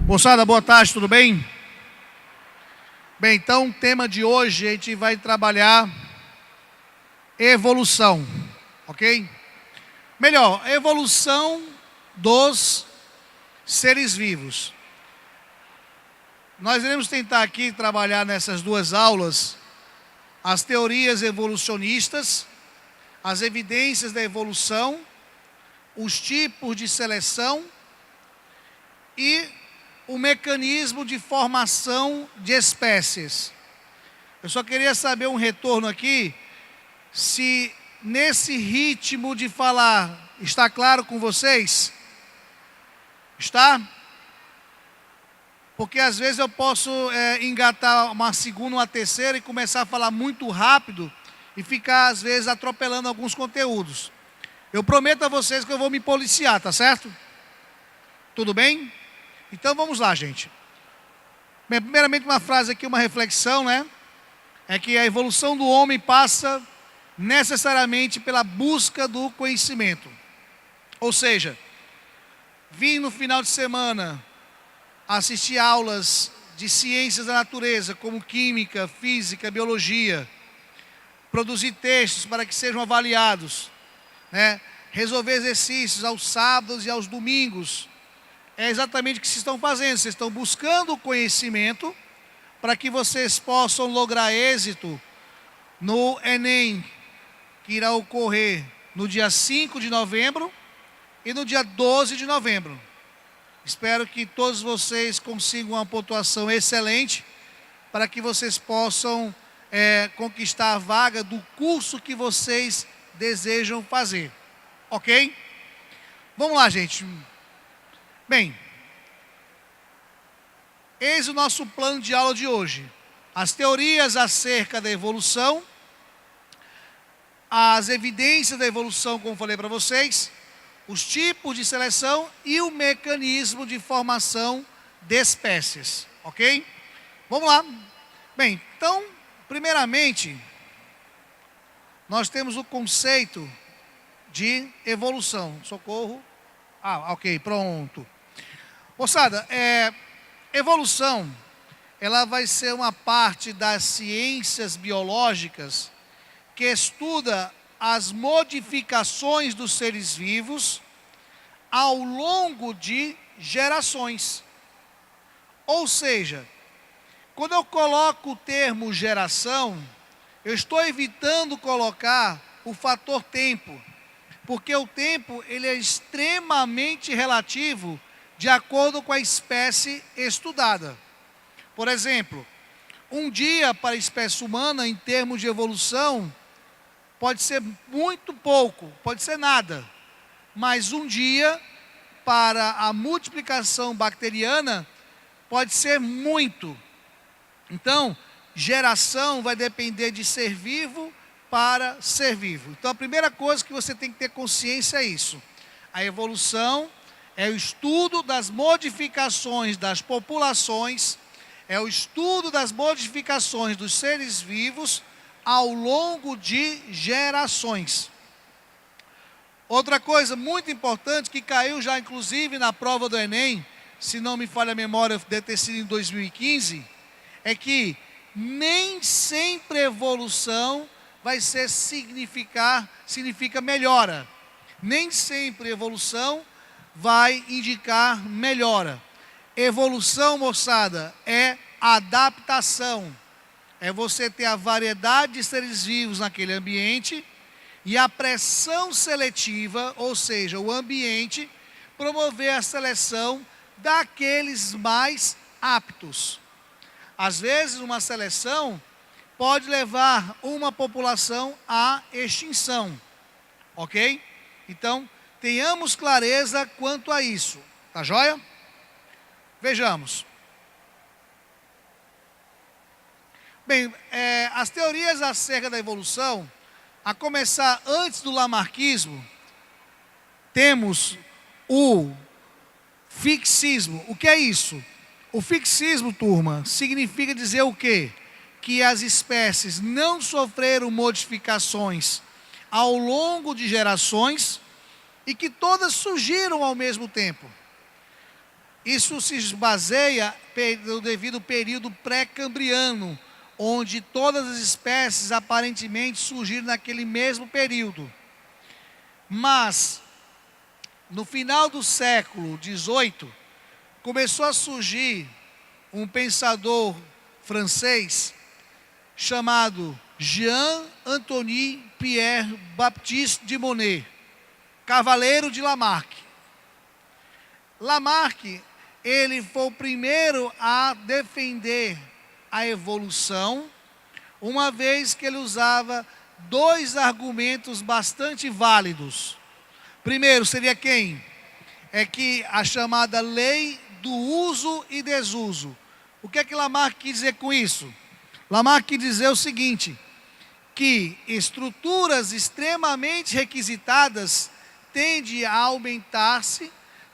Moçada, boa tarde, tudo bem? Bem, então o tema de hoje a gente vai trabalhar evolução, ok? Melhor, evolução dos seres vivos. Nós iremos tentar aqui trabalhar nessas duas aulas as teorias evolucionistas, as evidências da evolução, os tipos de seleção e o mecanismo de formação de espécies. Eu só queria saber um retorno aqui, se nesse ritmo de falar está claro com vocês? Está? Porque às vezes eu posso engatar uma segunda, uma terceira e começar a falar muito rápido e ficar às vezes atropelando alguns conteúdos. Eu prometo a vocês que eu vou me policiar, tá certo? Tudo bem? Então vamos lá, gente. Bem, primeiramente uma frase aqui, uma reflexão, né? É que a evolução do homem passa necessariamente pela busca do conhecimento. Ou seja, vim no final de semana assistir aulas de ciências da natureza, como química, física, biologia, produzir textos para que sejam avaliados, né? Resolver exercícios aos sábados e aos domingos. É exatamente o que vocês estão fazendo. Vocês estão buscando o conhecimento para que vocês possam lograr êxito no Enem, que irá ocorrer no dia 5 de novembro e no dia 12 de novembro. Espero que todos vocês consigam uma pontuação excelente para que vocês possam conquistar a vaga do curso que vocês desejam fazer. Ok? Vamos lá, gente. Bem, eis o nosso plano de aula de hoje. As teorias acerca da evolução, as evidências da evolução, como falei para vocês, os tipos de seleção e o mecanismo de formação de espécies, ok? Vamos lá. Bem, então, primeiramente, nós temos o conceito de evolução. Socorro. Ok, pronto. Moçada, evolução, ela vai ser uma parte das ciências biológicas que estuda as modificações dos seres vivos ao longo de gerações. Ou seja, quando eu coloco o termo geração, eu estou evitando colocar o fator tempo, porque o tempo ele é extremamente relativo de acordo com a espécie estudada. Por exemplo, um dia para a espécie humana, em termos de evolução, pode ser muito pouco, pode ser nada. Mas um dia para a multiplicação bacteriana pode ser muito. Então, geração vai depender de ser vivo para ser vivo. Então, a primeira coisa que você tem que ter consciência é isso. A evolução é o estudo das modificações das populações, é o estudo das modificações dos seres vivos ao longo de gerações. Outra coisa muito importante, que caiu já inclusive na prova do Enem, se não me falha a memória, deve ter sido em 2015, é que nem sempre evolução significa melhora. Nem sempre evolução vai indicar melhora. Evolução, moçada, é adaptação. É você ter a variedade de seres vivos naquele ambiente e a pressão seletiva, ou seja, o ambiente, promover a seleção daqueles mais aptos. Às vezes, uma seleção pode levar uma população à extinção, ok? Então, tenhamos clareza quanto a isso, tá joia? Vejamos. Bem, as teorias acerca da evolução, a começar antes do lamarquismo, temos o fixismo. O que é isso? O fixismo, turma, significa dizer o quê? Que as espécies não sofreram modificações ao longo de gerações e que todas surgiram ao mesmo tempo. Isso se baseia no devido período pré-cambriano, onde todas as espécies aparentemente surgiram naquele mesmo período. Mas, no final do século XVIII, começou a surgir um pensador francês chamado Jean-Antoine Pierre Baptiste de Monet, cavaleiro de Lamarck. Lamarck, ele foi o primeiro a defender a evolução, uma vez que ele usava dois argumentos bastante válidos. Primeiro seria quem? É que a chamada lei do uso e desuso. O que é que Lamarck quis dizer com isso? Lamarck quis dizer o seguinte, que estruturas extremamente requisitadas tendem a aumentar-se,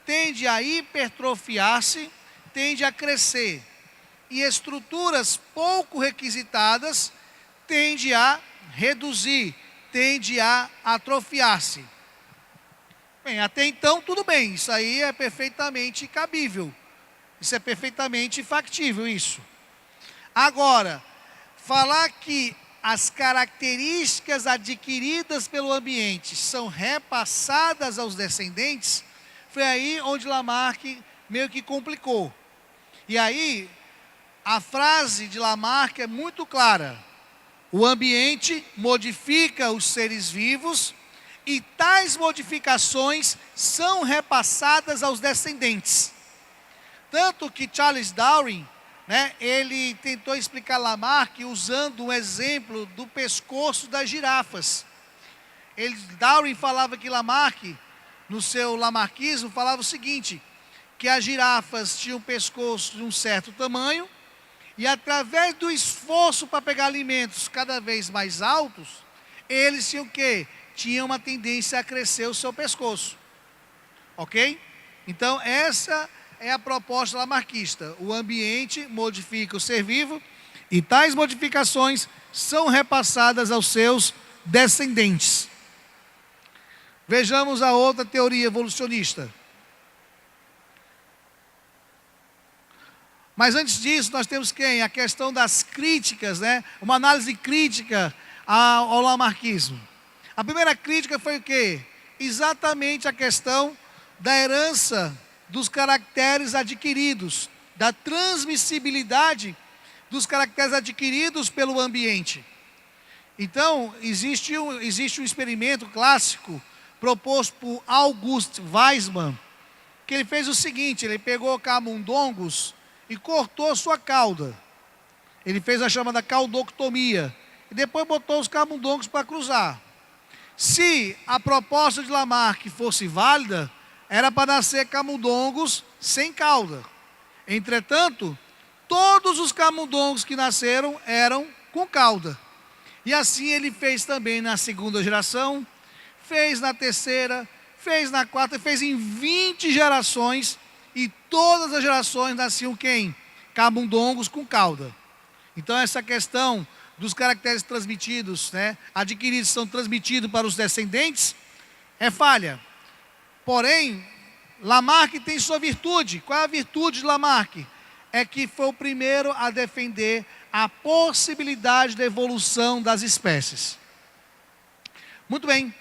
tendem a hipertrofiar-se, tendem a crescer. E estruturas pouco requisitadas tendem a reduzir, tendem a atrofiar-se. Bem, até então tudo bem, isso aí é perfeitamente cabível. Isso é perfeitamente factível, isso. Agora, falar que as características adquiridas pelo ambiente são repassadas aos descendentes, foi aí onde Lamarck meio que complicou. E aí, a frase de Lamarck é muito clara. O ambiente modifica os seres vivos e tais modificações são repassadas aos descendentes. Tanto que Charles Darwin, ele tentou explicar Lamarck usando um exemplo do pescoço das girafas. Darwin falava que Lamarck, no seu lamarquismo, falava o seguinte, que as girafas tinham um pescoço de um certo tamanho, e através do esforço para pegar alimentos cada vez mais altos, eles tinham o quê? Tinham uma tendência a crescer o seu pescoço. Ok? Então, essa é a proposta lamarquista. O ambiente modifica o ser vivo e tais modificações são repassadas aos seus descendentes. Vejamos a outra teoria evolucionista. Mas antes disso, nós temos quem? A questão das críticas, uma análise crítica ao lamarquismo. A primeira crítica foi o quê? Exatamente a questão da herança dos caracteres adquiridos, da transmissibilidade dos caracteres adquiridos pelo ambiente. Então, existe um experimento clássico proposto por August Weismann, que ele fez o seguinte, ele pegou camundongos e cortou sua cauda. Ele fez a chamada caudoctomia. E depois botou os camundongos para cruzar. Se a proposta de Lamarck fosse válida, era para nascer camundongos sem cauda. Entretanto, todos os camundongos que nasceram eram com cauda. E assim ele fez também na segunda geração, fez na terceira, fez na quarta, fez em 20 gerações. E todas as gerações nasciam quem? Camundongos com cauda. Então essa questão dos caracteres transmitidos, adquiridos, são transmitidos para os descendentes, é falha. Porém, Lamarck tem sua virtude. Qual é a virtude de Lamarck? É que foi o primeiro a defender a possibilidade da evolução das espécies. Muito bem.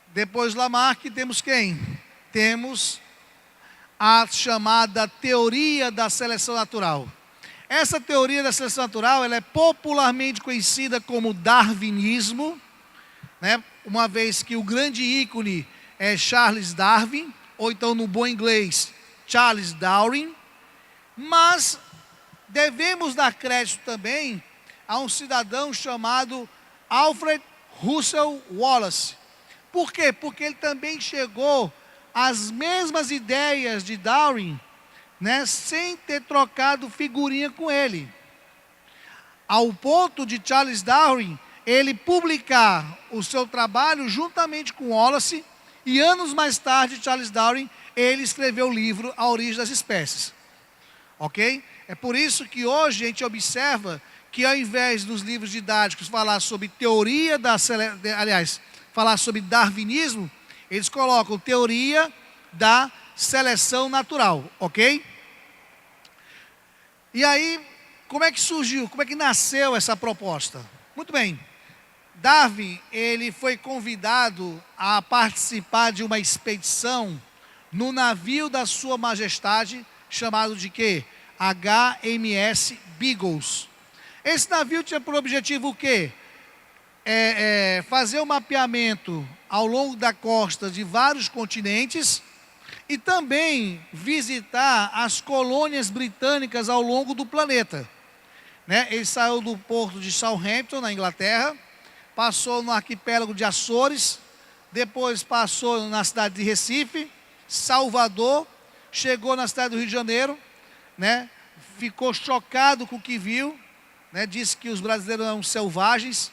Depois de Lamarck temos quem? Temos a chamada teoria da seleção natural. Essa teoria da seleção natural, ela é popularmente conhecida como darwinismo, uma vez que o grande ícone é Charles Darwin, ou então no bom inglês, Charles Darwin, mas devemos dar crédito também a um cidadão chamado Alfred Russel Wallace. Por quê? Porque ele também chegou às mesmas ideias de Darwin, sem ter trocado figurinha com ele. Ao ponto de Charles Darwin, ele publicar o seu trabalho juntamente com Wallace, e anos mais tarde, Charles Darwin, ele escreveu o livro A Origem das Espécies. Ok? É por isso que hoje a gente observa que ao invés dos livros didáticos falar sobre teoria falar sobre darwinismo, eles colocam teoria da seleção natural, ok? E aí, como é que surgiu, como é que nasceu essa proposta? Muito bem, Darwin, ele foi convidado a participar de uma expedição no navio da Sua Majestade, chamado de quê? HMS Beagles. Esse navio tinha por objetivo o quê? Fazer o mapeamento ao longo da costa de vários continentes e também visitar as colônias britânicas ao longo do planeta. Né? Ele saiu do porto de Southampton, na Inglaterra, passou no arquipélago de Açores, depois passou na cidade de Recife, Salvador, chegou na cidade do Rio de Janeiro, né? Ficou chocado com o que viu, né? Disse que os brasileiros eram selvagens,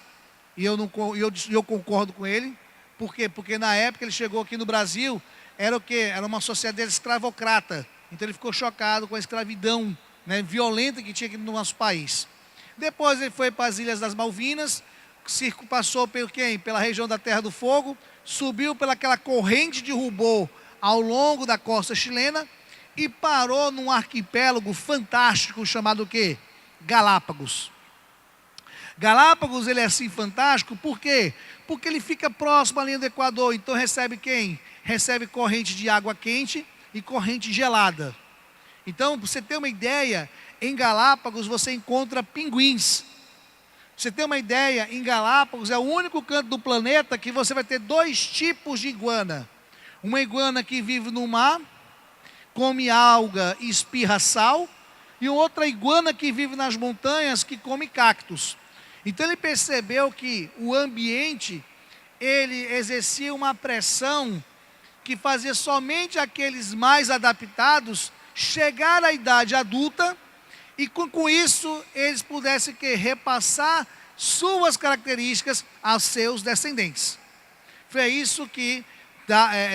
e eu concordo com ele. Por quê? Porque na época ele chegou aqui no Brasil, era o quê? Era uma sociedade escravocrata. Então ele ficou chocado com a escravidão, né, violenta que tinha aqui no nosso país. Depois ele foi para as Ilhas das Malvinas, passou pela região da Terra do Fogo, subiu pelaquela corrente de Rubô ao longo da costa chilena e parou num arquipélago fantástico chamado o quê? Galápagos. Galápagos, ele é assim fantástico, por quê? Porque ele fica próximo à linha do Equador, então recebe quem? Recebe corrente de água quente e corrente gelada. Então, para você ter uma ideia, em Galápagos você encontra pinguins. Pra você ter uma ideia, em Galápagos é o único canto do planeta que você vai ter dois tipos de iguana. Uma iguana que vive no mar, come alga e espirra sal, e outra iguana que vive nas montanhas, que come cactos. Então ele percebeu que o ambiente, ele exercia uma pressão que fazia somente aqueles mais adaptados chegar à idade adulta e com isso eles pudessem repassar suas características aos seus descendentes. Foi isso que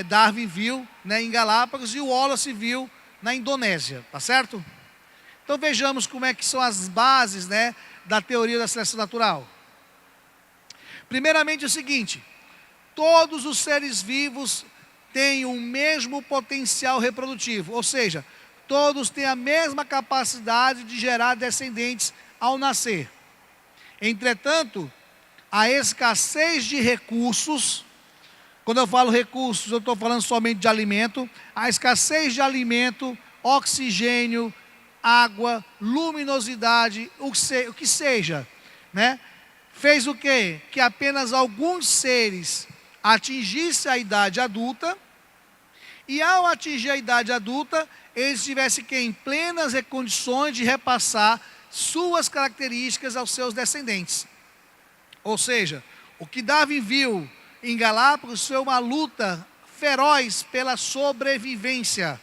Darwin viu, né, em Galápagos e o Wallace viu na Indonésia, tá certo? Então vejamos como é que são as bases, né, da teoria da seleção natural. Primeiramente o seguinte: todos os seres vivos têm o mesmo potencial reprodutivo, ou seja, todos têm a mesma capacidade de gerar descendentes ao nascer. Entretanto, a escassez de recursos, quando eu falo recursos, eu estou falando somente de alimento, a escassez de alimento, oxigênio, água, luminosidade, o que seja, né? Fez o quê? Que apenas alguns seres atingissem a idade adulta, e ao atingir a idade adulta, eles tivessem em plenas condições de repassar suas características aos seus descendentes. Ou seja, o que Darwin viu em Galápagos foi uma luta feroz pela sobrevivência.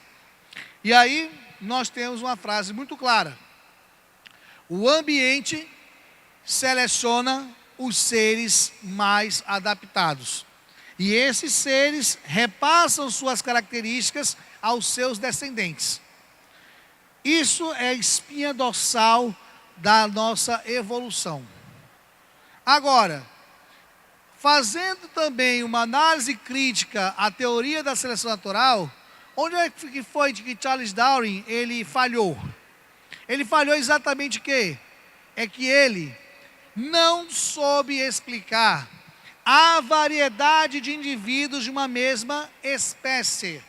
E aí nós temos uma frase muito clara: o ambiente seleciona os seres mais adaptados. E esses seres repassam suas características aos seus descendentes. Isso é a espinha dorsal da nossa evolução. Agora, fazendo também uma análise crítica à teoria da seleção natural, onde é que foi que Charles Darwin ele falhou? Ele falhou exatamente o quê? É que ele não soube explicar a variedade de indivíduos de uma mesma espécie.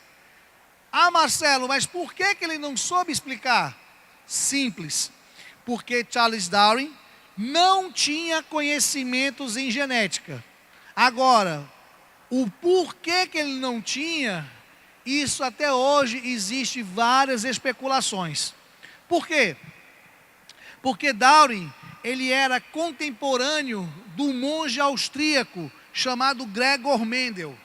Ah, Marcelo, mas por que ele não soube explicar? Simples, porque Charles Darwin não tinha conhecimentos em genética. Agora, o porquê que ele não tinha, isso até hoje existe várias especulações. Por quê? Porque Darwin, ele era contemporâneo do monge austríaco chamado Gregor Mendel.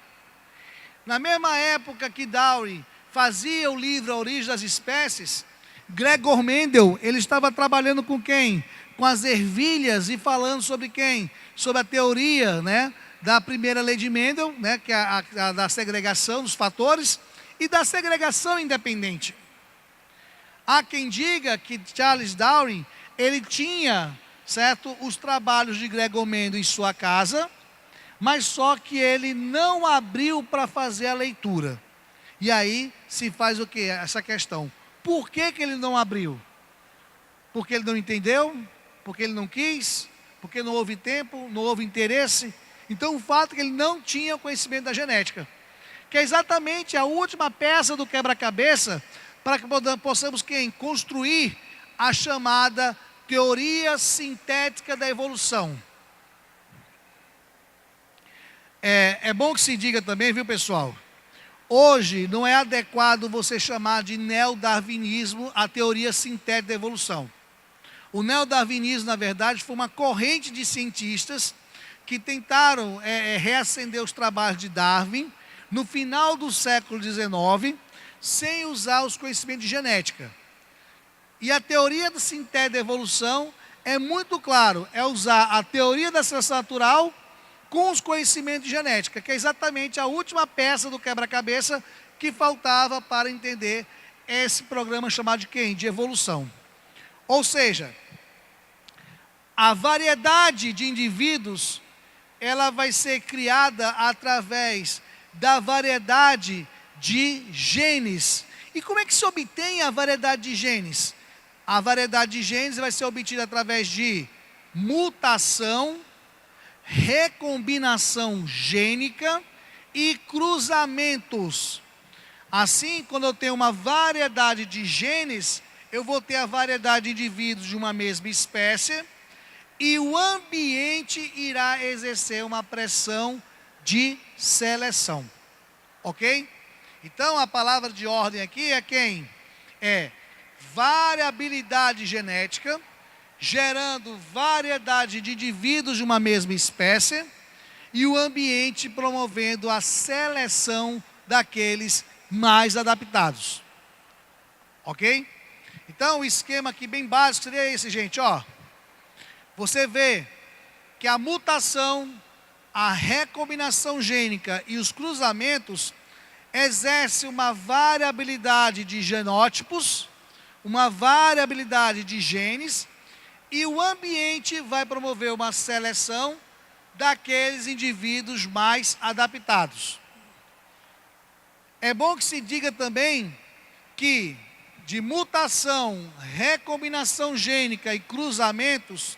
Na mesma época que Darwin fazia o livro A Origem das Espécies, Gregor Mendel, ele estava trabalhando com quem? Com as ervilhas e falando sobre quem? Sobre a teoria, né, da primeira lei de Mendel, né, que é a da segregação dos fatores e da segregação independente. Há quem diga que Charles Darwin, ele tinha, certo, os trabalhos de Gregor Mendel em sua casa, mas só que ele não abriu para fazer a leitura. E aí se faz o que? Essa questão. Por que que ele não abriu? Porque ele não entendeu? Porque ele não quis? Porque não houve tempo? Não houve interesse? Então o fato é que ele não tinha conhecimento da genética, que é exatamente a última peça do quebra-cabeça para que possamos construir a chamada teoria sintética da evolução. É bom que se diga também, viu, pessoal? Hoje não é adequado você chamar de neodarwinismo a teoria sintética da evolução. O neodarwinismo, na verdade, foi uma corrente de cientistas que tentaram reacender os trabalhos de Darwin no final do século XIX, sem usar os conhecimentos de genética. E a teoria da sintética da evolução é muito claro, é usar a teoria da seleção natural com os conhecimentos de genética, que é exatamente a última peça do quebra-cabeça que faltava para entender esse programa chamado de quem? De evolução. Ou seja, a variedade de indivíduos, ela vai ser criada através da variedade de genes. E como é que se obtém a variedade de genes? A variedade de genes vai ser obtida através de mutação, recombinação gênica e cruzamentos. Assim, quando eu tenho uma variedade de genes, eu vou ter a variedade de indivíduos de uma mesma espécie e o ambiente irá exercer uma pressão de seleção. Ok? Então, a palavra de ordem aqui é quem? É variabilidade genética, gerando variedade de indivíduos de uma mesma espécie, e o ambiente promovendo a seleção daqueles mais adaptados. Ok? Então, o esquema aqui bem básico seria esse, gente, ó. Você vê que a mutação, a recombinação gênica e os cruzamentos exercem uma variabilidade de genótipos, uma variabilidade de genes, e o ambiente vai promover uma seleção daqueles indivíduos mais adaptados. É bom que se diga também que de mutação, recombinação gênica e cruzamentos,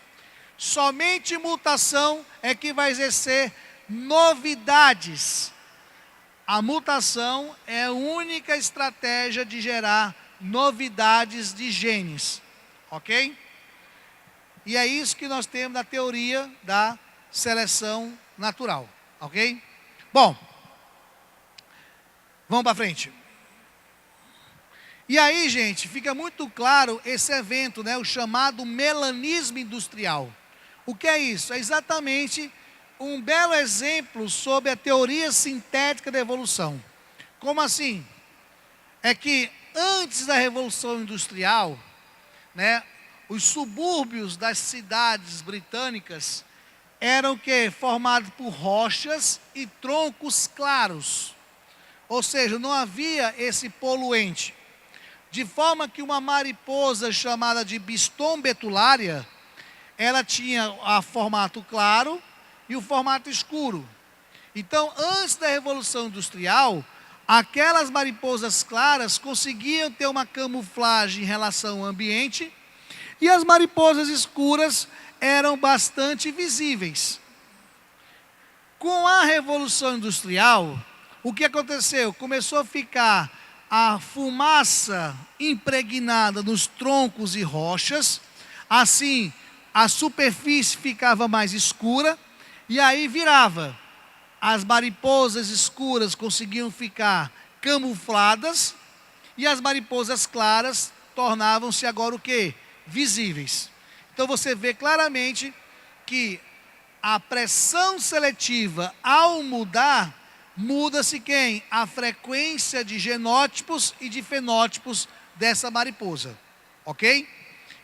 somente mutação é que vai exercer novidades. A mutação é a única estratégia de gerar novidades de genes, ok? E é isso que nós temos na teoria da seleção natural, ok? Bom, vamos para frente. E aí, gente, fica muito claro esse evento, né, o chamado melanismo industrial. O que é isso? É exatamente um belo exemplo sobre a teoria sintética da evolução. Como assim? É que antes da Revolução Industrial, né, os subúrbios das cidades britânicas eram formados por rochas e troncos claros. Ou seja, não havia esse poluente. De forma que uma mariposa chamada de Biston betulária, ela tinha o formato claro e o formato escuro. Então, antes da Revolução Industrial, aquelas mariposas claras conseguiam ter uma camuflagem em relação ao ambiente, e as mariposas escuras eram bastante visíveis. Com a Revolução Industrial, o que aconteceu? Começou a ficar a fumaça impregnada nos troncos e rochas, assim a superfície ficava mais escura, e aí virava. As mariposas escuras conseguiam ficar camufladas, e as mariposas claras tornavam-se agora o quê? Visíveis. Então você vê claramente que a pressão seletiva, ao mudar, muda-se quem? A frequência de genótipos e de fenótipos dessa mariposa. Ok?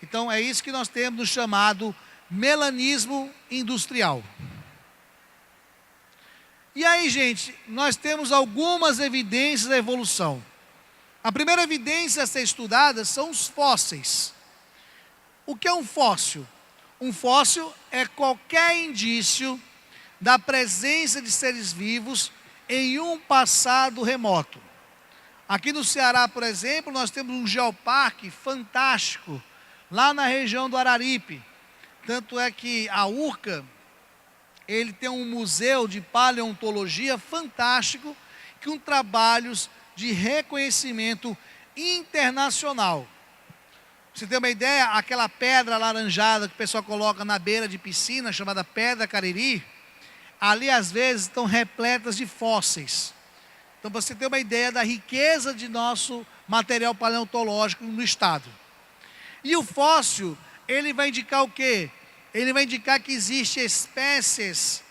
Então é isso que nós temos no chamado melanismo industrial. E aí, gente, nós temos algumas evidências da evolução. A primeira evidência a ser estudada são os fósseis. O que é um fóssil? Um fóssil é qualquer indício da presença de seres vivos em um passado remoto. Aqui no Ceará, por exemplo, nós temos um geoparque fantástico, lá na região do Araripe. Tanto é que a URCA, ele tem um museu de paleontologia fantástico, com trabalhos de reconhecimento internacional. Pra você ter uma ideia, aquela pedra alaranjada que o pessoal coloca na beira de piscina, chamada Pedra Cariri, ali às vezes estão repletas de fósseis. Então, para você ter uma ideia da riqueza de nosso material paleontológico no estado. E o fóssil, ele vai indicar o quê? Ele vai indicar que existem espécies,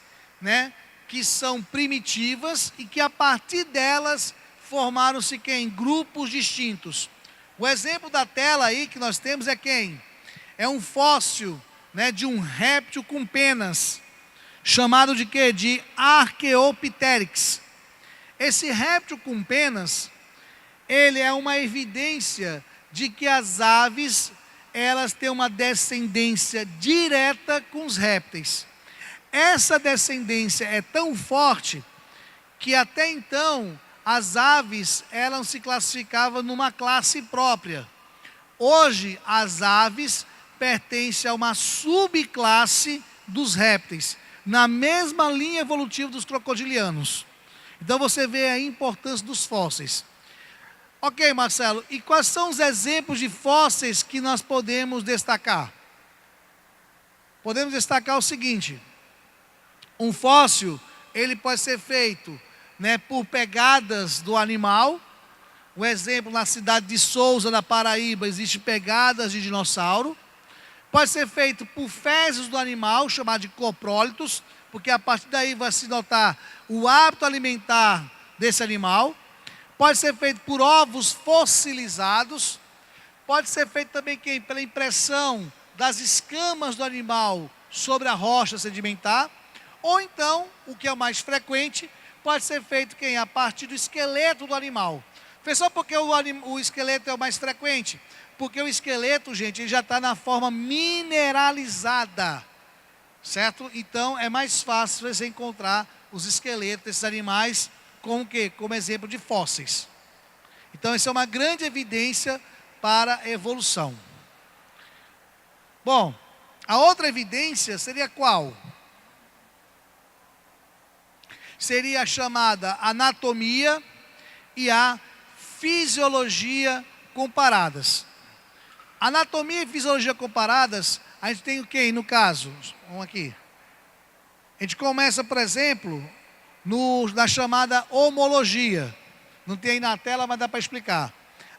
né, que são primitivas e que a partir delas formaram-se quem? Grupos distintos. O exemplo da tela aí que nós temos é quem? É um fóssil, né, de um réptil com penas, chamado de quê? De Archaeopteryx. Esse réptil com penas, ele é uma evidência de que as aves, elas têm uma descendência direta com os répteis. Essa descendência é tão forte que até então as aves, elas se classificavam numa classe própria. Hoje, as aves pertencem a uma subclasse dos répteis, na mesma linha evolutiva dos crocodilianos. Então você vê a importância dos fósseis. Ok, Marcelo, e quais são os exemplos de fósseis que nós podemos destacar? Podemos destacar o seguinte: um fóssil, ele pode ser feito, né, por pegadas do animal. Um exemplo, na cidade de Souza, na Paraíba, existem pegadas de dinossauro. Pode ser feito por fezes do animal, chamado de coprólitos, porque a partir daí vai se notar o hábito alimentar desse animal. Pode ser feito por ovos fossilizados. Pode ser feito também pela impressão das escamas do animal sobre a rocha sedimentar. Ou então, o que é o mais frequente, pode ser feito a partir do esqueleto do animal. Foi só porque o esqueleto é o mais frequente? Porque o esqueleto, gente, ele já está na forma mineralizada, certo? Então, é mais fácil você encontrar os esqueletos desses animais como o quê? Como exemplo de fósseis. Então, isso é uma grande evidência para a evolução. Bom, a outra evidência seria qual? Seria a chamada anatomia e a fisiologia comparadas. Anatomia e fisiologia comparadas, a gente tem o quê no caso? Vamos aqui. A gente começa, por exemplo, na chamada homologia. Não tem aí na tela, mas dá para explicar.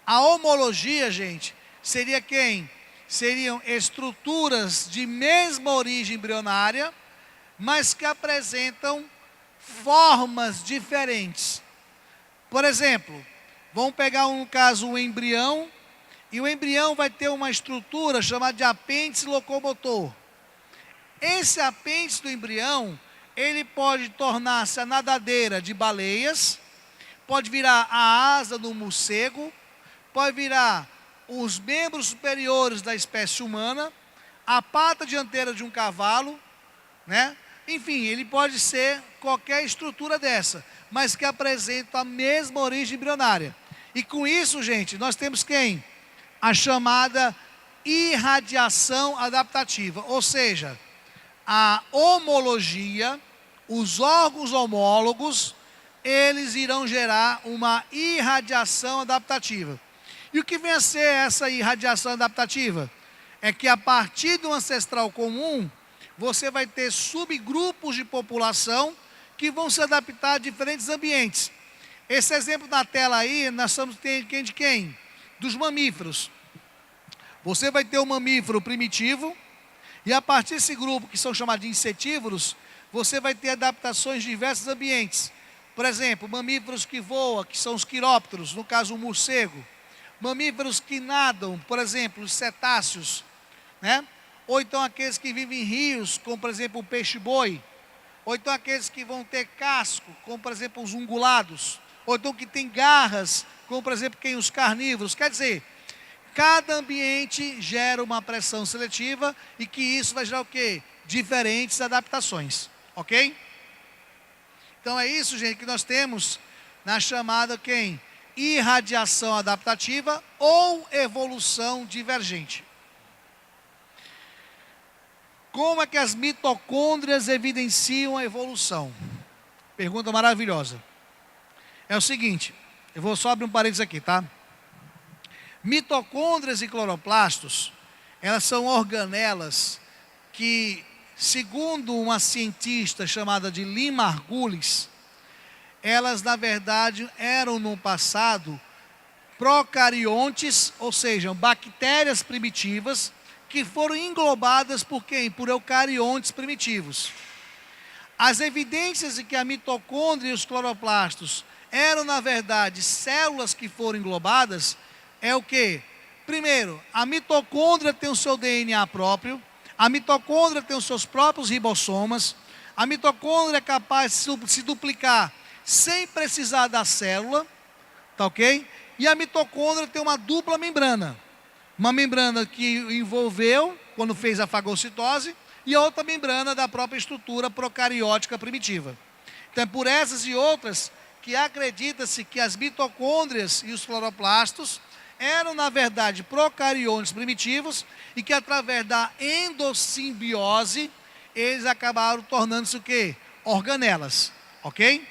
A homologia, gente, seria quem? Seriam estruturas de mesma origem embrionária, mas que apresentam formas diferentes. Por exemplo, vamos pegar um caso, um embrião, e o embrião vai ter uma estrutura chamada de apêndice locomotor. Esse apêndice do embrião, ele pode tornar-se a nadadeira de baleias, pode virar a asa do morcego, pode virar os membros superiores da espécie humana, a pata dianteira de um cavalo, né? Enfim, ele pode ser qualquer estrutura dessa, mas que apresenta a mesma origem embrionária. E com isso, gente, nós temos quem? A chamada irradiação adaptativa, ou seja, a homologia, os órgãos homólogos, eles irão gerar uma irradiação adaptativa. E o que vem a ser essa irradiação adaptativa? É que a partir do ancestral comum, você vai ter subgrupos de população que vão se adaptar a diferentes ambientes. Esse exemplo na tela aí, nós estamos tendo de quem? Dos mamíferos. Você vai ter um mamífero primitivo, e a partir desse grupo, que são chamados de insetívoros, você vai ter adaptações em diversos ambientes. Por exemplo, mamíferos que voam, que são os quirópteros, no caso o morcego. Mamíferos que nadam, por exemplo, os cetáceos, né? Ou então aqueles que vivem em rios, como por exemplo o peixe-boi. Ou então aqueles que vão ter casco, como por exemplo os ungulados. Ou então que tem garras, como por exemplo os carnívoros. Quer dizer, cada ambiente gera uma pressão seletiva e que isso vai gerar o quê? Diferentes adaptações, ok? Então é isso, gente, que nós temos na chamada quem? irradiação adaptativa ou evolução divergente. Como é que as mitocôndrias evidenciam a evolução? Pergunta maravilhosa. É o seguinte, eu vou só abrir um parênteses aqui, tá? Mitocôndrias e cloroplastos, elas são organelas que, segundo uma cientista chamada de Lynn Margulis, elas na verdade eram no passado procariontes, ou seja, bactérias primitivas que foram englobadas por quem? Por eucariontes primitivos. As evidências de que a mitocôndria e os cloroplastos eram na verdade células que foram englobadas é o que? Primeiro, a mitocôndria tem o seu DNA próprio, a mitocôndria tem os seus próprios ribossomas, a mitocôndria é capaz de se duplicar sem precisar da célula, tá ok? E a mitocôndria tem uma dupla membrana. Uma membrana que envolveu, quando fez a fagocitose, e a outra membrana da própria estrutura procariótica primitiva. Então é por essas e outras que acredita-se que as mitocôndrias e os cloroplastos eram, na verdade, procariontes primitivos e que através da endossimbiose eles acabaram tornando-se o quê? Organelas, ok?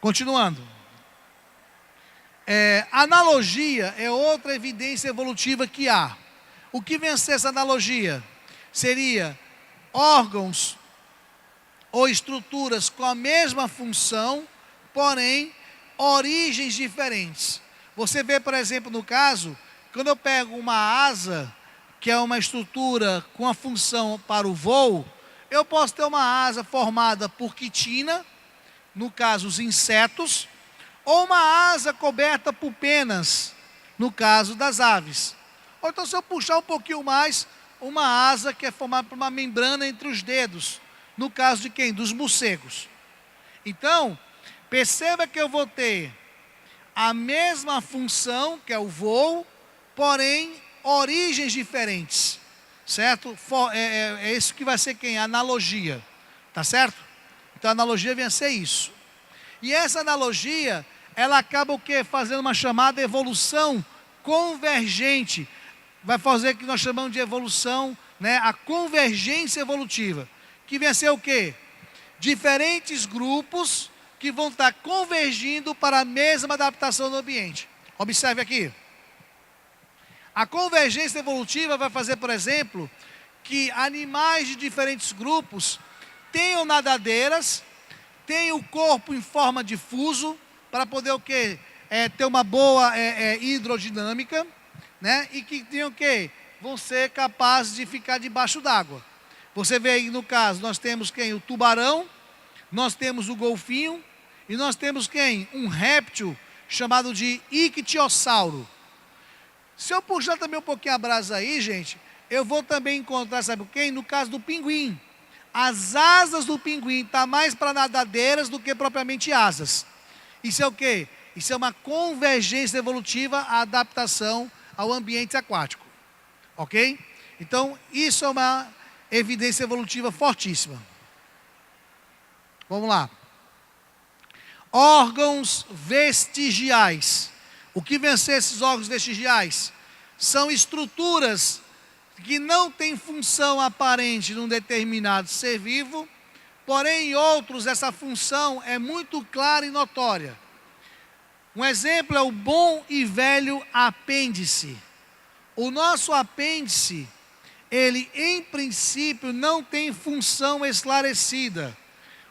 Continuando. Analogia é outra evidência evolutiva que há. O que vem a ser essa analogia? Seria órgãos ou estruturas com a mesma função, porém, origens diferentes. Você vê, por exemplo, no caso, quando eu pego uma asa, que é uma estrutura com a função para o voo, eu posso ter uma asa formada por quitina, no caso os insetos, ou uma asa coberta por penas, no caso das aves. Ou então, se eu puxar um pouquinho mais, uma asa que é formada por uma membrana entre os dedos, no caso de quem? Dos morcegos. Então, perceba que eu vou ter a mesma função, que é o voo, porém, origens diferentes, certo? É isso que vai ser quem? A analogia, tá certo? Então, a analogia vem a ser isso. E essa analogia, ela acaba o quê? Fazendo uma chamada evolução convergente. Vai fazer o que nós chamamos de evolução, né? A convergência evolutiva. Que vem a ser o quê? Diferentes grupos que vão estar convergindo para a mesma adaptação do ambiente. Observe aqui. A convergência evolutiva vai fazer, por exemplo, que animais de diferentes grupos tenham nadadeiras, tenham o corpo em forma de fuso, para poder o quê? Ter uma boa hidrodinâmica, né? E que tenham o quê? Vão ser capazes de ficar debaixo d'água. Você vê aí no caso, nós temos quem? O tubarão, nós temos o golfinho e nós temos quem? Um réptil chamado de ictiossauro. Se eu puxar também um pouquinho a brasa aí, gente, eu vou também encontrar, sabe quem? No caso do pinguim. As asas do pinguim estão mais para nadadeiras do que propriamente asas. Isso é o quê? Isso é uma convergência evolutiva, a adaptação ao ambiente aquático. Ok? Então, isso é uma evidência evolutiva fortíssima. Vamos lá. Órgãos vestigiais. O que vão ser esses órgãos vestigiais? São estruturas que não têm função aparente num determinado ser vivo, porém em outros essa função é muito clara e notória. Um exemplo é o bom e velho apêndice. O nosso apêndice, ele em princípio não tem função esclarecida.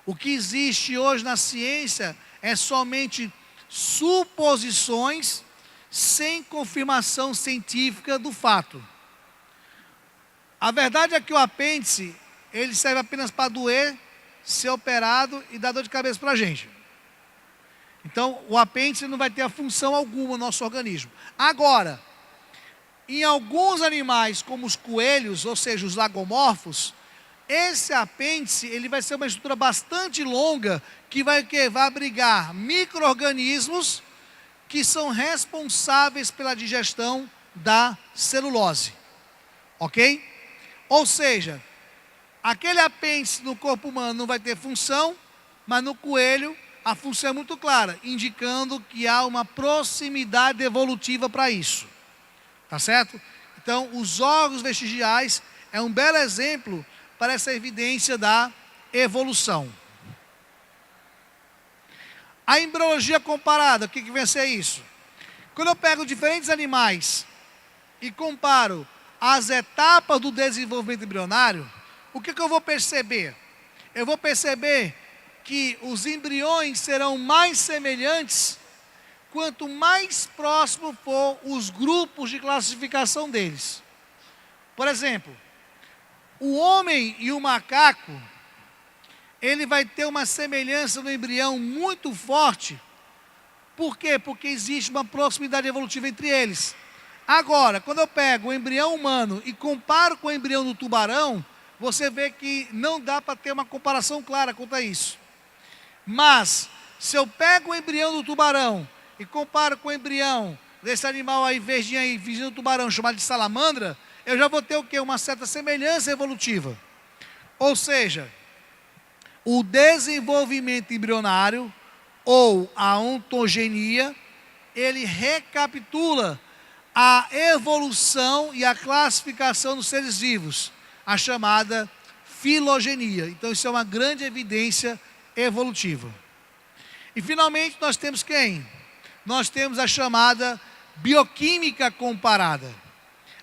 O que existe hoje na ciência é somente suposições sem confirmação científica do fato. A verdade é que o apêndice, ele serve apenas para doer, ser operado e dar dor de cabeça para a gente. Então, o apêndice não vai ter a função alguma no nosso organismo. Agora, em alguns animais, como os coelhos, ou seja, os lagomorfos, esse apêndice, ele vai ser uma estrutura bastante longa, que vai abrigar micro-organismos que são responsáveis pela digestão da celulose. Ok? Ou seja, aquele apêndice no corpo humano não vai ter função, mas no coelho a função é muito clara, indicando que há uma proximidade evolutiva para isso. Tá certo? Então, os órgãos vestigiais é um belo exemplo para essa evidência da evolução. A embriologia comparada, o que vem a ser isso? Quando eu pego diferentes animais e comparo as etapas do desenvolvimento embrionário, o que eu vou perceber? Eu vou perceber que os embriões serão mais semelhantes quanto mais próximo for os grupos de classificação deles. Por exemplo, o homem e o macaco, ele vai ter uma semelhança no embrião muito forte. Por quê? Porque existe uma proximidade evolutiva entre eles. Agora, quando eu pego o embrião humano e comparo com o embrião do tubarão, você vê que não dá para ter uma comparação clara quanto a isso. Mas, se eu pego o embrião do tubarão e comparo com o embrião desse animal aí, verdinho aí, vizinho do tubarão, chamado de salamandra, eu já vou ter o quê? Uma certa semelhança evolutiva. Ou seja, o desenvolvimento embrionário, ou a ontogenia, ele recapitula a evolução e a classificação dos seres vivos, a chamada filogenia. Então, isso é uma grande evidência evolutiva. E, finalmente, nós temos quem? Nós temos a chamada bioquímica comparada.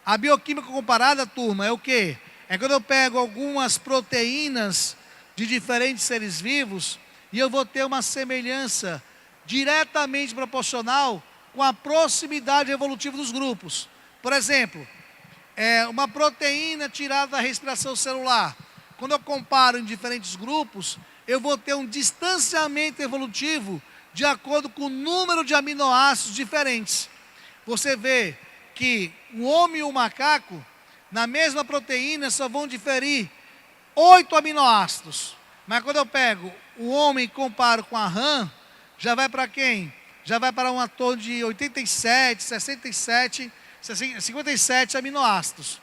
A bioquímica comparada, turma, é o quê? É quando eu pego algumas proteínas de diferentes seres vivos e eu vou ter uma semelhança diretamente proporcional com a proximidade evolutiva dos grupos. Por exemplo, uma proteína tirada da respiração celular. Quando eu comparo em diferentes grupos, eu vou ter um distanciamento evolutivo de acordo com o número de aminoácidos diferentes. Você vê que o homem e o macaco, na mesma proteína, só vão diferir 8 aminoácidos. Mas quando eu pego o homem e comparo com a rã, já vai para quem? Já vai para uma torre de 87, 67, 57 aminoácidos.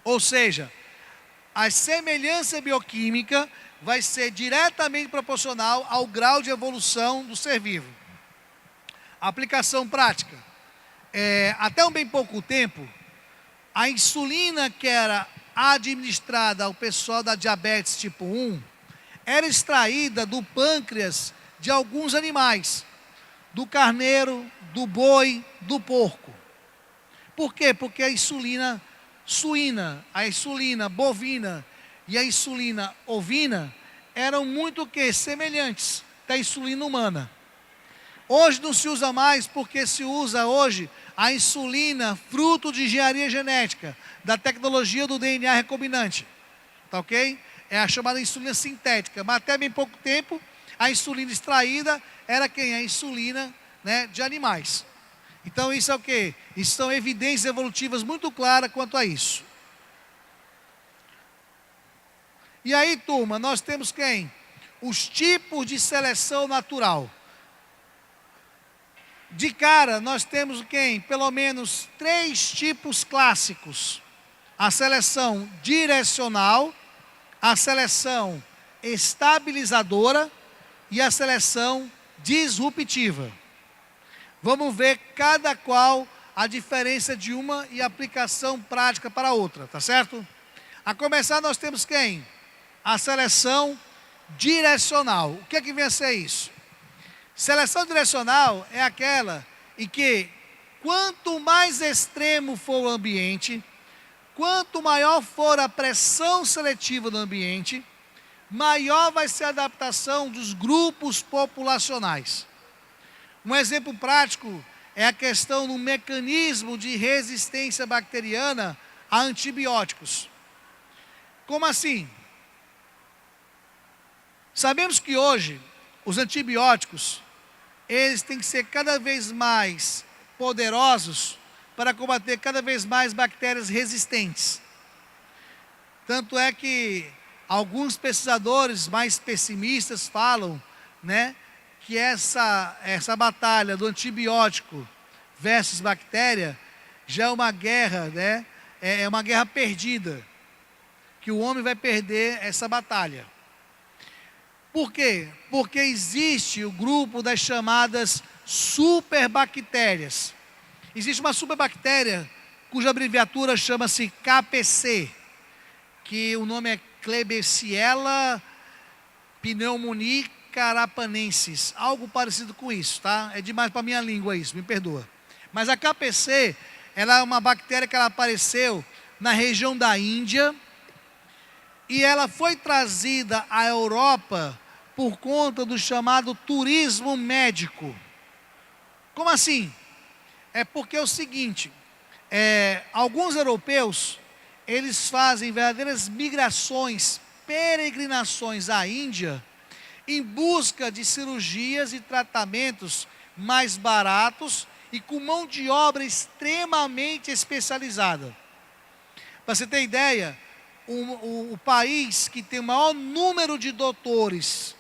Ou seja, a semelhança bioquímica vai ser diretamente proporcional ao grau de evolução do ser vivo. Aplicação prática. Até um bem pouco tempo, a insulina que era administrada ao pessoal da diabetes tipo 1 era extraída do pâncreas de alguns animais, do carneiro, do boi, do porco. Por quê? Porque a insulina suína, a insulina bovina e a insulina ovina eram muito semelhantes da insulina humana. Hoje não se usa mais porque se usa hoje a insulina fruto de engenharia genética, da tecnologia do DNA recombinante. Tá ok? É a chamada insulina sintética. Mas até bem pouco tempo, a insulina extraída era quem? A insulina, né, de animais. Então isso é o quê? Isso são evidências evolutivas muito claras quanto a isso. E aí, turma, nós temos quem? Os tipos de seleção natural. De cara, nós temos quem? Pelo menos 3 tipos clássicos. A seleção direcional, a seleção estabilizadora e a seleção disruptiva. Vamos ver cada qual a diferença de uma e a aplicação prática para a outra, tá certo? A começar nós temos quem? A seleção direcional. O que vem a ser isso? Seleção direcional é aquela em que quanto mais extremo for o ambiente, quanto maior for a pressão seletiva do ambiente, maior vai ser a adaptação dos grupos populacionais. Um exemplo prático é a questão do mecanismo de resistência bacteriana a antibióticos. Como assim? Sabemos que hoje os antibióticos, eles têm que ser cada vez mais poderosos para combater cada vez mais bactérias resistentes. Tanto é que alguns pesquisadores mais pessimistas falam, né, que essa batalha do antibiótico versus bactéria já é uma guerra, né, é uma guerra perdida, que o homem vai perder essa batalha. Por quê? Porque existe o grupo das chamadas superbactérias. Existe uma superbactéria cuja abreviatura chama-se KPC, que o nome é Klebsiella pneumoniae carapanensis, algo parecido com isso, tá? É demais para minha língua isso, me perdoa. Mas a KPC, ela é uma bactéria que ela apareceu na região da Índia e ela foi trazida à Europa por conta do chamado turismo médico. Como assim? É porque é o seguinte, alguns europeus, eles fazem verdadeiras migrações, peregrinações à Índia, em busca de cirurgias e tratamentos mais baratos e com mão de obra extremamente especializada. Para você ter ideia, o país que tem o maior número de doutores,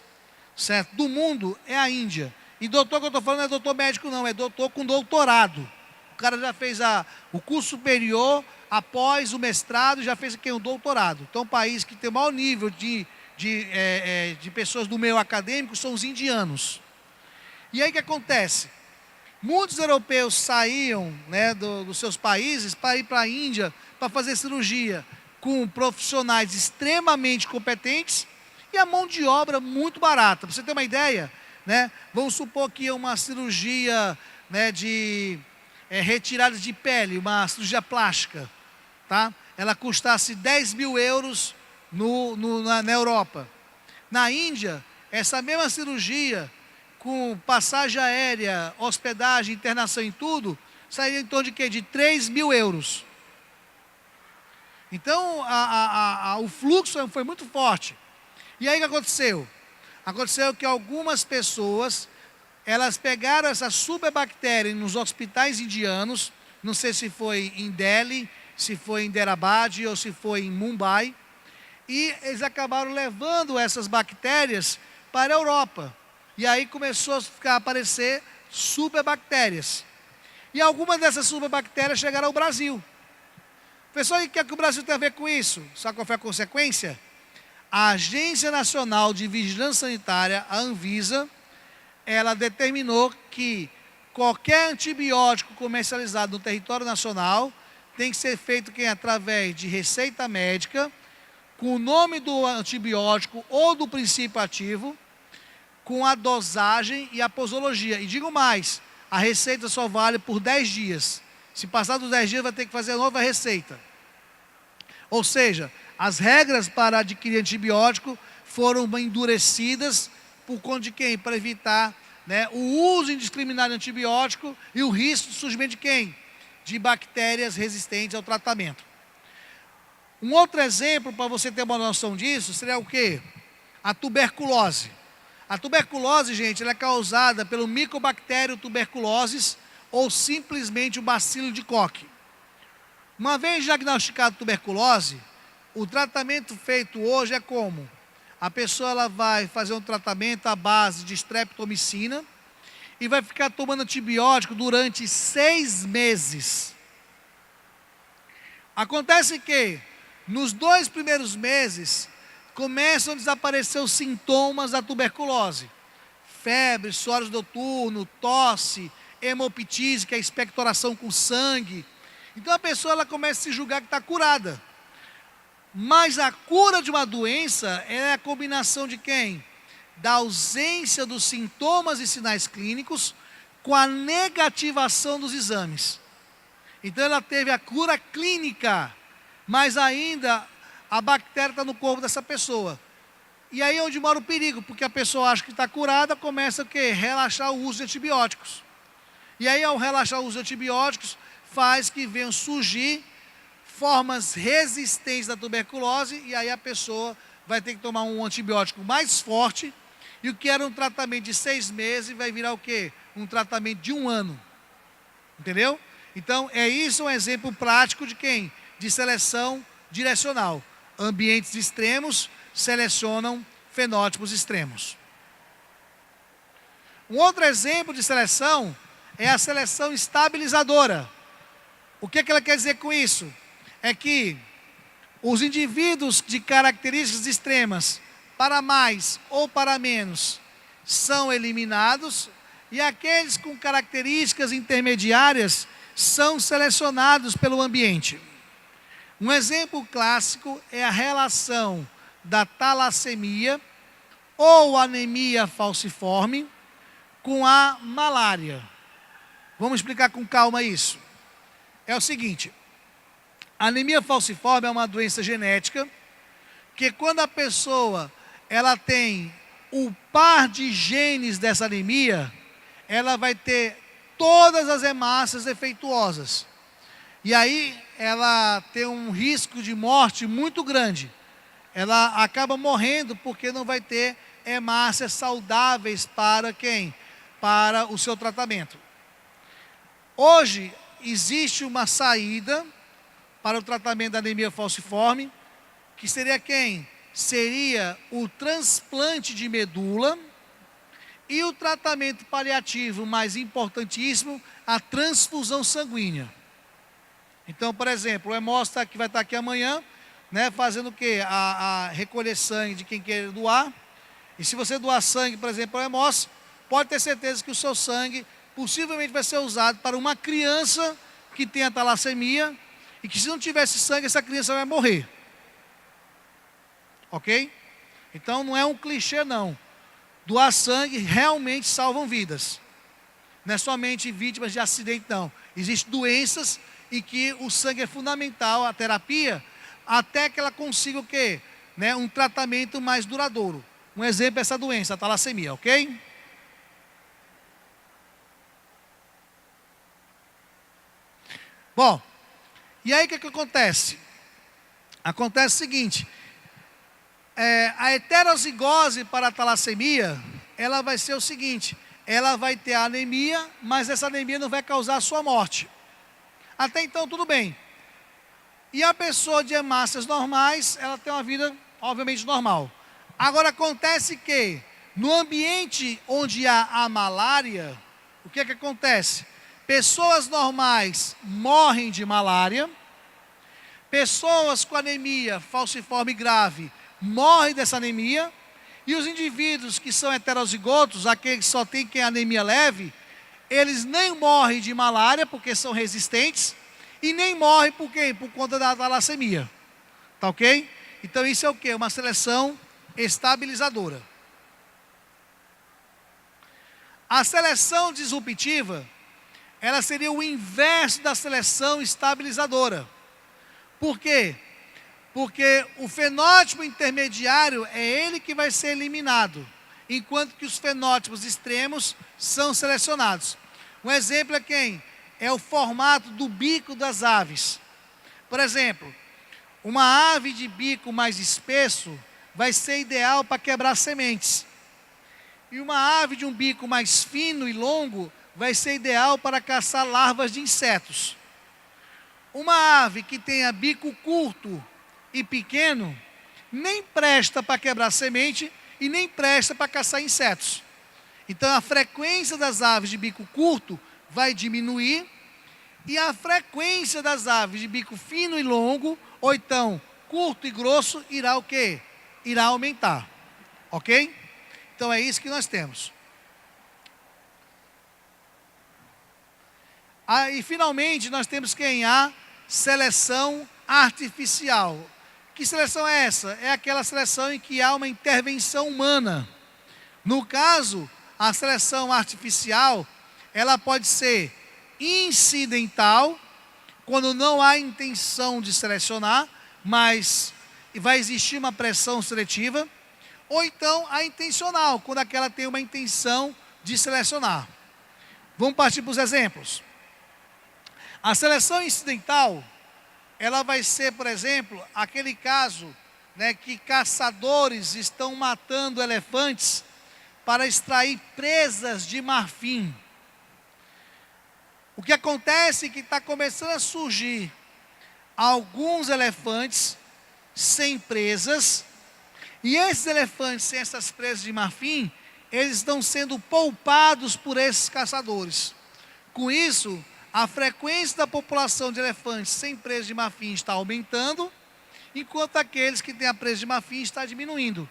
certo, do mundo é a Índia. E doutor que eu estou falando não é doutor médico não, é doutor com doutorado. O cara já fez o curso superior, após o mestrado, já fez aqui um doutorado. Então o país que tem o maior nível de pessoas do meio acadêmico são os indianos. E aí o que acontece? Muitos europeus saíam, né, dos seus países para ir para a Índia para fazer cirurgia com profissionais extremamente competentes e a mão de obra muito barata. Para você ter uma ideia, né, vamos supor que uma cirurgia, né, de retirada de pele, uma cirurgia plástica, tá? Ela custasse 10 mil euros na Europa. Na Índia, essa mesma cirurgia, com passagem aérea, hospedagem, internação em tudo, sairia em torno de quê? De 3 mil euros. Então, o fluxo foi muito forte. E aí o que aconteceu? Aconteceu que algumas pessoas, elas pegaram essa superbactéria nos hospitais indianos, não sei se foi em Delhi, se foi em Hyderabad ou se foi em Mumbai, e eles acabaram levando essas bactérias para a Europa. E aí começou a aparecer superbactérias. E algumas dessas superbactérias chegaram ao Brasil. Pessoal, e o que é que o Brasil tem a ver com isso? Sabe qual foi a consequência? A Agência Nacional de Vigilância Sanitária, a Anvisa, ela determinou que qualquer antibiótico comercializado no território nacional tem que ser feito através de receita médica, com o nome do antibiótico ou do princípio ativo, com a dosagem e a posologia. E digo mais, a receita só vale por 10 dias. Se passar dos 10 dias, vai ter que fazer a nova receita. Ou seja, as regras para adquirir antibiótico foram endurecidas por conta de quem? Para evitar, né, o uso indiscriminado de antibiótico e o risco de surgimento de quem? De bactérias resistentes ao tratamento. Um outro exemplo, para você ter uma noção disso, seria o quê? A tuberculose. A tuberculose, gente, ela é causada pelo Mycobacterium tuberculosis ou simplesmente o bacilo de Koch. Uma vez diagnosticada tuberculose, o tratamento feito hoje é como? A pessoa ela vai fazer um tratamento à base de streptomicina e vai ficar tomando antibiótico durante 6 meses. Acontece que, nos 2 primeiros meses, começam a desaparecer os sintomas da tuberculose. Febre, suores noturno, tosse, hemoptise, que é a expectoração com sangue. Então a pessoa ela começa a se julgar que está curada. Mas a cura de uma doença é a combinação de quem? Da ausência dos sintomas e sinais clínicos com a negativação dos exames. Então ela teve a cura clínica, mas ainda a bactéria está no corpo dessa pessoa. E aí é onde mora o perigo, porque a pessoa acha que está curada, começa o quê? Relaxar o uso de antibióticos. E aí ao relaxar o uso de antibióticos, faz que venham surgir formas resistentes da tuberculose, e aí a pessoa vai ter que tomar um antibiótico mais forte, e o que era um tratamento de 6 meses vai virar o quê? Um tratamento de 1 ano. Entendeu? Então, é isso um exemplo prático de quem? De seleção direcional. Ambientes extremos selecionam fenótipos extremos. Um outro exemplo de seleção é a seleção estabilizadora. O que ela quer dizer com isso? É que os indivíduos de características extremas para mais ou para menos, são eliminados, e aqueles com características intermediárias são selecionados pelo ambiente. Um exemplo clássico é a relação da talassemia ou anemia falciforme com a malária. Vamos explicar com calma isso. É o seguinte, a anemia falciforme é uma doença genética que quando a pessoa ela tem o par de genes dessa anemia, ela vai ter todas as hemácias defeituosas. E aí ela tem um risco de morte muito grande. Ela acaba morrendo porque não vai ter hemácias saudáveis para quem? Para o seu tratamento. Hoje existe uma saída para o tratamento da anemia falciforme, que seria quem? Seria o transplante de medula e o tratamento paliativo mais importantíssimo, a transfusão sanguínea. Então, por exemplo, o hemóstato que vai estar aqui amanhã, né, fazendo o quê? A recolher sangue de quem quer doar. E se você doar sangue, por exemplo, ao hemóstato, pode ter certeza que o seu sangue possivelmente vai ser usado para uma criança que tenha talassemia e que se não tivesse sangue, essa criança vai morrer. Ok? Então não é um clichê não. Doar sangue realmente salvam vidas. Não é somente vítimas de acidente não. Existem doenças em que o sangue é fundamental, a terapia, até que ela consiga o quê? Né? Um tratamento mais duradouro. Um exemplo é essa doença, a talassemia, ok? Bom, e aí o que acontece? Acontece o seguinte, a heterozigose para a talassemia, ela vai ser o seguinte, ela vai ter a anemia, mas essa anemia não vai causar a sua morte. Até então tudo bem. E a pessoa de hemácias normais, ela tem uma vida obviamente normal. Agora acontece que no ambiente onde há a malária, o que acontece? Pessoas normais morrem de malária, pessoas com anemia falciforme grave morrem dessa anemia, e os indivíduos que são heterozigotos, aqueles que só têm quem anemia leve, eles nem morrem de malária porque são resistentes, e nem morrem por quê? Por conta da talassemia. Tá ok? Então isso é o quê? Uma seleção estabilizadora. A seleção disruptiva, ela seria o inverso da seleção estabilizadora. Por quê? Porque o fenótipo intermediário é ele que vai ser eliminado, enquanto que os fenótipos extremos são selecionados. Um exemplo é quem? É o formato do bico das aves. Por exemplo, uma ave de bico mais espesso vai ser ideal para quebrar sementes. E uma ave de um bico mais fino e longo vai ser ideal para caçar larvas de insetos. Uma ave que tenha bico curto e pequeno, nem presta para quebrar semente e nem presta para caçar insetos. Então a frequência das aves de bico curto vai diminuir e a frequência das aves de bico fino e longo, ou então curto e grosso, irá o quê? Irá aumentar. Ok? Então é isso que nós temos. E finalmente nós temos quem? A seleção artificial. Que seleção é essa? É aquela seleção em que há uma intervenção humana. No caso, a seleção artificial, ela pode ser incidental, quando não há intenção de selecionar, mas vai existir uma pressão seletiva, ou então a intencional, quando aquela tem uma intenção de selecionar. Vamos partir para os exemplos. A seleção incidental, ela vai ser, por exemplo, aquele caso, né, que caçadores estão matando elefantes para extrair presas de marfim. O que acontece é que está começando a surgir alguns elefantes sem presas, e esses elefantes sem essas presas de marfim, eles estão sendo poupados por esses caçadores. Com isso, a frequência da população de elefantes sem presa de marfim está aumentando, enquanto aqueles que têm a presa de marfim está diminuindo.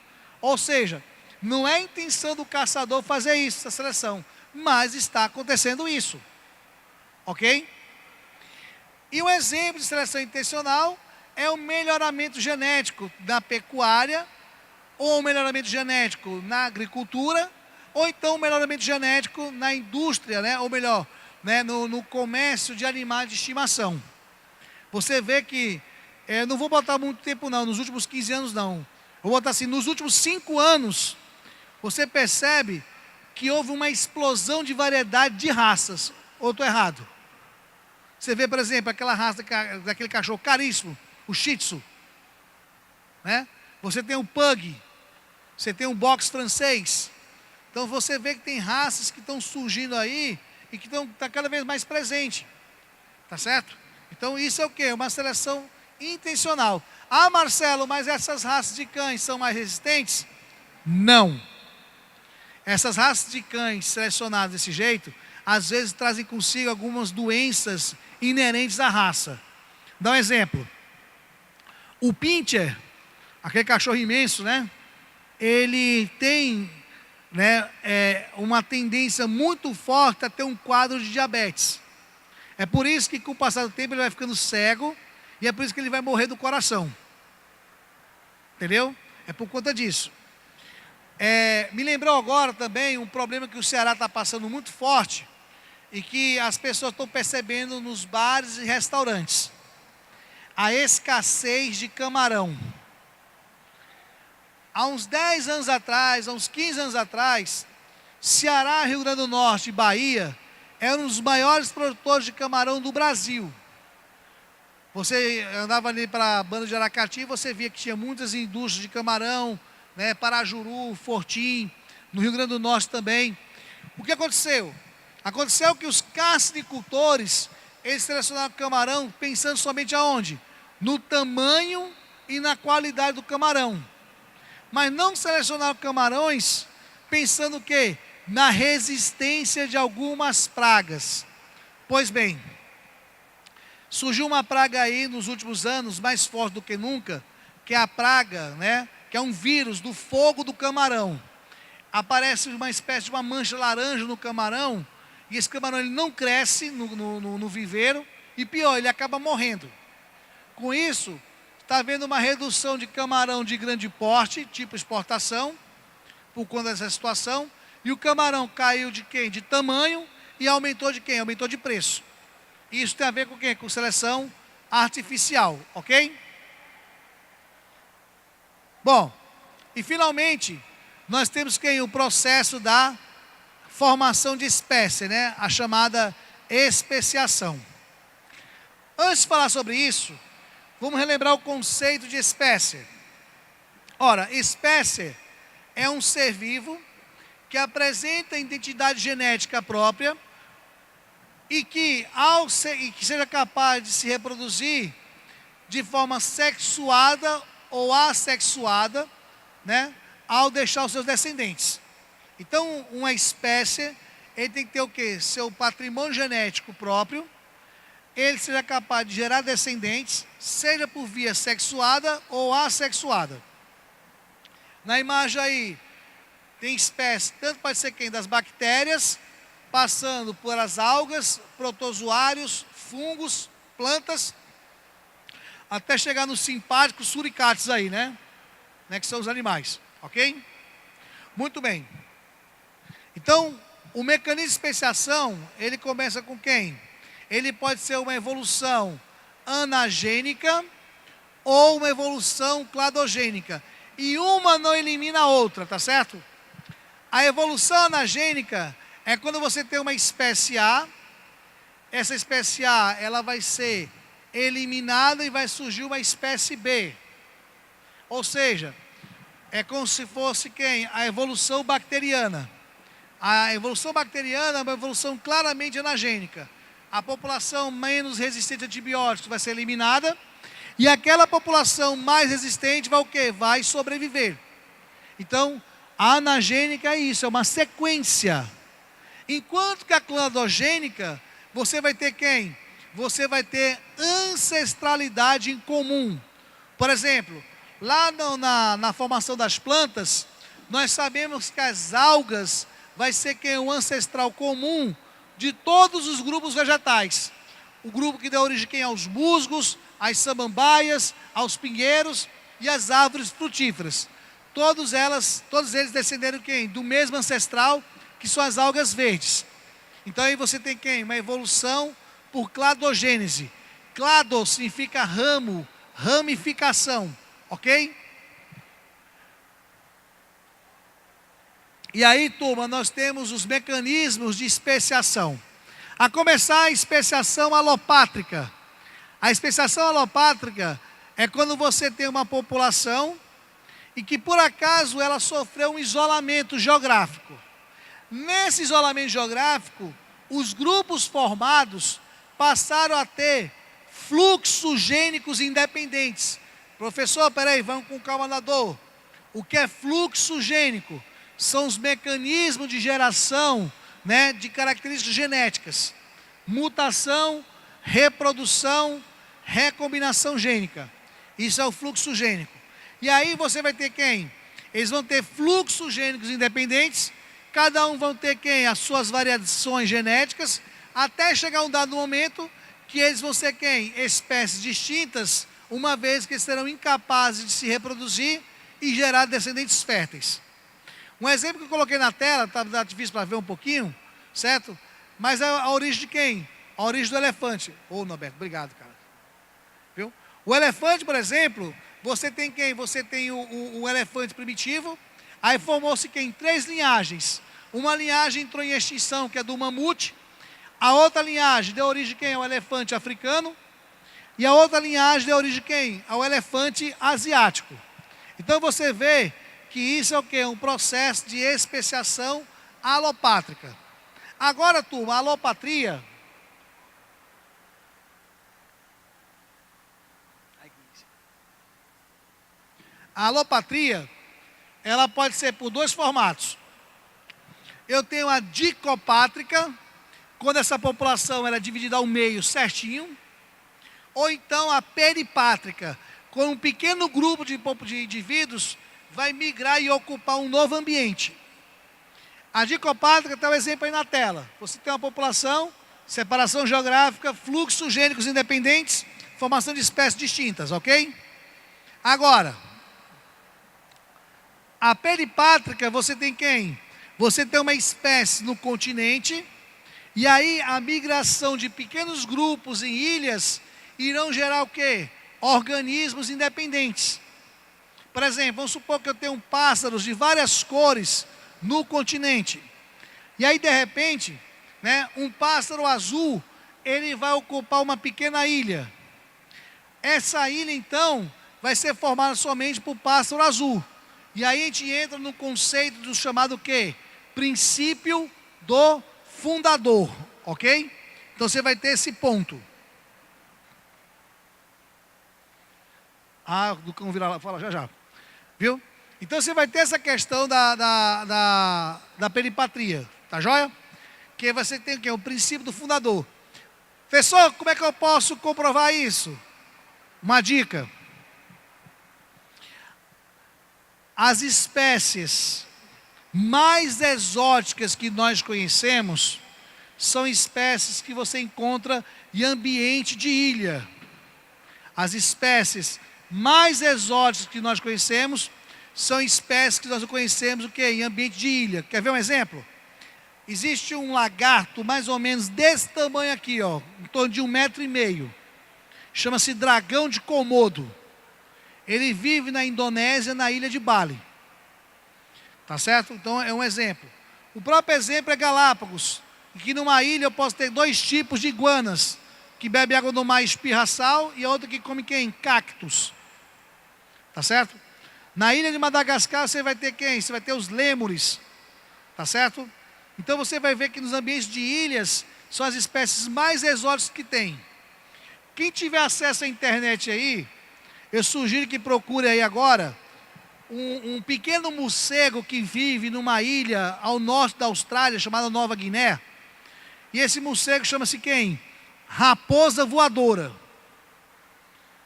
Ou seja, não é intenção do caçador fazer isso, essa seleção, mas está acontecendo isso. Ok? E um exemplo de seleção intencional é o melhoramento genético da pecuária, ou o melhoramento genético na agricultura, ou então o melhoramento genético na indústria, né? Ou melhor, né? no comércio de animais de estimação. Você vê que, não vou botar muito tempo não, nos últimos 15 anos não, vou botar assim, nos últimos 5 anos, você percebe que houve uma explosão de variedade de raças, ou estou errado? Você vê, por exemplo, aquela raça daquele cachorro caríssimo, o Shih Tzu, né? Você tem o Pug, você tem o Box francês. Então você vê que tem raças que estão surgindo aí e que estão cada vez mais presentes, tá certo? Então isso é o quê? Uma seleção intencional. Ah, Marcelo, mas essas raças de cães são mais resistentes? Não. Essas raças de cães selecionadas desse jeito, às vezes trazem consigo algumas doenças inerentes à raça. Dá um exemplo. O Pinscher, aquele cachorro imenso, né? Ele tem, né, uma tendência muito forte a ter um quadro de diabetes. É por isso que com o passar do tempo ele vai ficando cego e é por isso que ele vai morrer do coração. Entendeu? É por conta disso. Me lembrou agora também um problema que o Ceará está passando muito forte e que as pessoas estão percebendo nos bares e restaurantes. A escassez de camarão. Há uns 10 anos atrás, há uns 15 anos atrás, Ceará, Rio Grande do Norte e Bahia eram os maiores produtores de camarão do Brasil. Você andava ali para a banda de Aracati e você via que tinha muitas indústrias de camarão, né, Parajuru, Fortim, no Rio Grande do Norte também. O que aconteceu? Aconteceu que os caçicultores, eles selecionaram o camarão pensando somente aonde? No tamanho e na qualidade do camarão. Mas não selecionaram camarões pensando o quê? Na resistência de algumas pragas. Pois bem, surgiu uma praga aí nos últimos anos, mais forte do que nunca, que é a praga, né? Que é um vírus do fogo do camarão. Aparece uma espécie de uma mancha laranja no camarão, e esse camarão ele não cresce no viveiro, e pior, ele acaba morrendo. Com isso, está havendo uma redução de camarão de grande porte, tipo exportação, por conta dessa situação, e o camarão caiu de quem? De tamanho, e aumentou de quem? Aumentou de preço. Isso tem a ver com o quê? Com seleção artificial, ok? Bom, e finalmente, nós temos quem? O processo da formação de espécie, né? A chamada especiação. Antes de falar sobre isso, vamos relembrar o conceito de espécie. Ora, espécie é um ser vivo que apresenta identidade genética própria e que seja capaz de se reproduzir de forma sexuada ou assexuada, né, ao deixar os seus descendentes. Então, uma espécie, ele tem que ter o quê? Seu patrimônio genético próprio, ele seja capaz de gerar descendentes, seja por via sexuada ou assexuada. Na imagem aí, tem espécie, tanto pode ser quem? Das bactérias, passando por as algas, protozoários, fungos, plantas, até chegar nos simpáticos suricates aí, né? Que são os animais, ok? Muito bem. Então, o mecanismo de especiação, ele começa com quem? Ele pode ser uma evolução anagênica ou uma evolução cladogênica. E uma não elimina a outra, tá certo? A evolução anagênica é quando você tem uma espécie A, essa espécie A, ela vai ser eliminada e vai surgir uma espécie B. Ou seja, é como se fosse quem? A evolução bacteriana. A evolução bacteriana é uma evolução claramente anagênica. A população menos resistente a antibióticos vai ser eliminada e aquela população mais resistente vai o quê? Vai sobreviver. Então, a anagênica é isso, é uma sequência. Enquanto que a cladogênica, você vai ter quem? Você vai ter ancestralidade em comum. Por exemplo, lá na formação das plantas, nós sabemos que as algas vai ser que é um ancestral comum de todos os grupos vegetais. O grupo que dá origem quem? Aos musgos, às samambaias, aos pinheiros e às árvores frutíferas. Todos eles descenderam quem? Do mesmo ancestral, que são as algas verdes. Então aí você tem quem? Uma evolução por cladogênese. Clado significa ramo, ramificação, ok? E aí, turma, nós temos os mecanismos de especiação. A começar a especiação alopátrica. A especiação alopátrica é quando você tem uma população e que por acaso ela sofreu um isolamento geográfico. Nesse isolamento geográfico, os grupos formados passaram a ter fluxos gênicos independentes. Professor, peraí, vamos com calma na dor. O que é fluxo gênico? São os mecanismos de geração, né, de características genéticas. Mutação, reprodução, recombinação gênica. Isso é o fluxo gênico. E aí você vai ter quem? Eles vão ter fluxos gênicos independentes, cada um vão ter quem? As suas variações genéticas, até chegar um dado momento que eles vão ser quem? Espécies distintas, uma vez que eles serão incapazes de se reproduzir e gerar descendentes férteis. Um exemplo que eu coloquei na tela, está difícil para ver um pouquinho, certo? Mas é a origem de quem? A origem do elefante. Ô, Norberto, obrigado, cara. Viu? O elefante, por exemplo, você tem quem? Você tem o elefante primitivo, aí formou-se quem? 3 linhagens. Uma linhagem entrou em extinção, que é do mamute. A outra linhagem deu origem de quem? Ao elefante africano. E a outra linhagem deu origem de quem? Ao elefante asiático. Então você vê que isso é o quê? Um processo de especiação alopátrica. Agora, turma, a alopatria ela pode ser por 2 formatos. Eu tenho a dicopátrica, quando essa população ela é dividida ao meio certinho, ou então a peripátrica, quando um pequeno grupo de indivíduos vai migrar e ocupar um novo ambiente. A dicopátrica está o exemplo aí na tela. Você tem uma população, separação geográfica, fluxos gênicos independentes, formação de espécies distintas, ok? Agora, a peripátrica você tem quem? Você tem uma espécie no continente, e aí a migração de pequenos grupos em ilhas irão gerar o quê? Organismos independentes. Por exemplo, vamos supor que eu tenho pássaros de várias cores no continente. E aí, de repente, né, um pássaro azul, ele vai ocupar uma pequena ilha. Essa ilha, então, vai ser formada somente por pássaro azul. E aí a gente entra no conceito do chamado quê? Princípio do fundador, ok? Então você vai ter esse ponto. Ah, do cão virar lá, fala já já. Viu? Então você vai ter essa questão da peripatria, tá joia? Que você tem o quê? O princípio do fundador. Professor, como é que eu posso comprovar isso? Uma dica. As espécies mais exóticas que nós conhecemos são espécies que você encontra em ambiente de ilha. As espécies mais exóticas que nós conhecemos são espécies que nós conhecemos o quê? Em ambiente de ilha. Quer ver um exemplo? Existe um lagarto mais ou menos desse tamanho aqui, ó, em torno de 1,5 metro. Chama-se dragão de Komodo. Ele vive na Indonésia, na ilha de Bali. Tá certo? Então é um exemplo. O próprio exemplo é Galápagos, em que numa ilha eu posso ter 2 tipos de iguanas, que bebe água do mar e espirra sal, e a outra que come quem? Cactos. Tá certo? Na ilha de Madagascar você vai ter quem? Você vai ter os lêmures. Tá certo? Então você vai ver que nos ambientes de ilhas são as espécies mais exóticas que tem. Quem tiver acesso à internet aí, eu sugiro que procure aí agora um pequeno morcego que vive numa ilha ao norte da Austrália, chamada Nova Guiné. E esse morcego chama-se quem? Raposa voadora.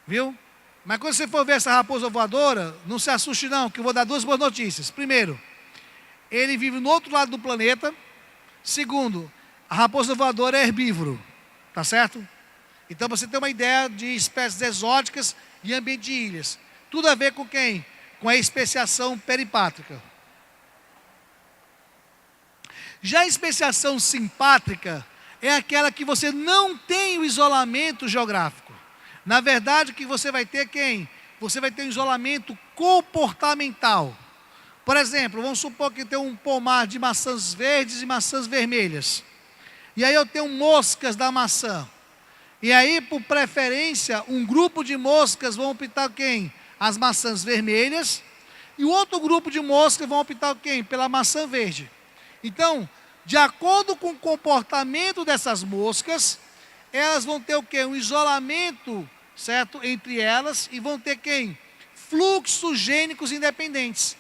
Viu? Mas quando você for ver essa raposa voadora, não se assuste não, que eu vou dar 2 boas notícias. Primeiro, ele vive no outro lado do planeta. Segundo, a raposa voadora é herbívoro, tá certo? Então você tem uma ideia de espécies exóticas e ambiente de ilhas. Tudo a ver com quem? Com a especiação peripátrica. Já a especiação simpátrica é aquela que você não tem o isolamento geográfico. Na verdade, que você vai ter quem? Você vai ter um isolamento comportamental. Por exemplo, vamos supor que tem um pomar de maçãs verdes e maçãs vermelhas. E aí eu tenho moscas da maçã. E aí, por preferência, um grupo de moscas vão optar quem? As maçãs vermelhas. E o outro grupo de moscas vão optar quem? Pela maçã verde. Então, de acordo com o comportamento dessas moscas, elas vão ter o quê? Um isolamento, certo? Entre elas, e vão ter quem? Fluxos gênicos independentes,